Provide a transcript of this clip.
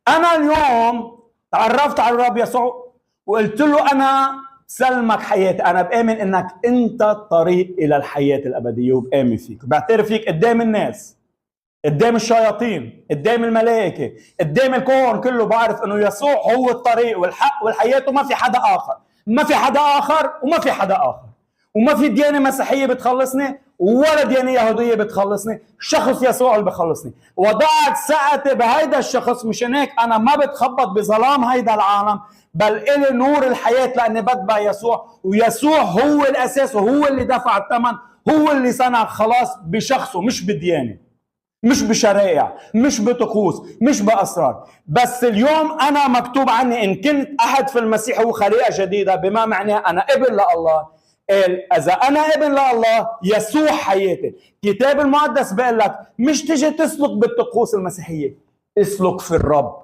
أنا اليوم تعرفت على الرب يسوع وقلت له أنا سلمك حياتي، أنا بآمن إنك أنت الطريق إلى الحياة الأبدية، وبآمن فيك وبعترف فيك قدام الناس، قدام الشياطين، قدام الملائكة، قدام الكون كله، بعرف إنه يسوع هو الطريق والحق والحياة، وما في حدا آخر، ما في حدا آخر وما في حدا آخر، وما في ديانة مسيحية بتخلصني ولا ديانة يهودية بتخلصني، شخص يسوع اللي بخلصني. وضعت ثقتي بهيدا الشخص، مشان هيك أنا ما بتخبط بظلام هيدا العالم، بل إلي نور الحياة لأني بتبع يسوع، ويسوع هو الأساس وهو اللي دفع الثمن، هو اللي صنع خلاص بشخصه، مش بديانة، مش بشرائع، مش بطقوس، مش بأسرار. بس اليوم أنا مكتوب عني إن كنت أحد في المسيح هو خليقة جديدة، بما معناه أنا ابن لله. قال إذا أنا ابن لله يسوع حياتي. الكتاب المقدس بيقول لك مش تيجي تسلك بالطقوس المسيحية، اسلك في الرب.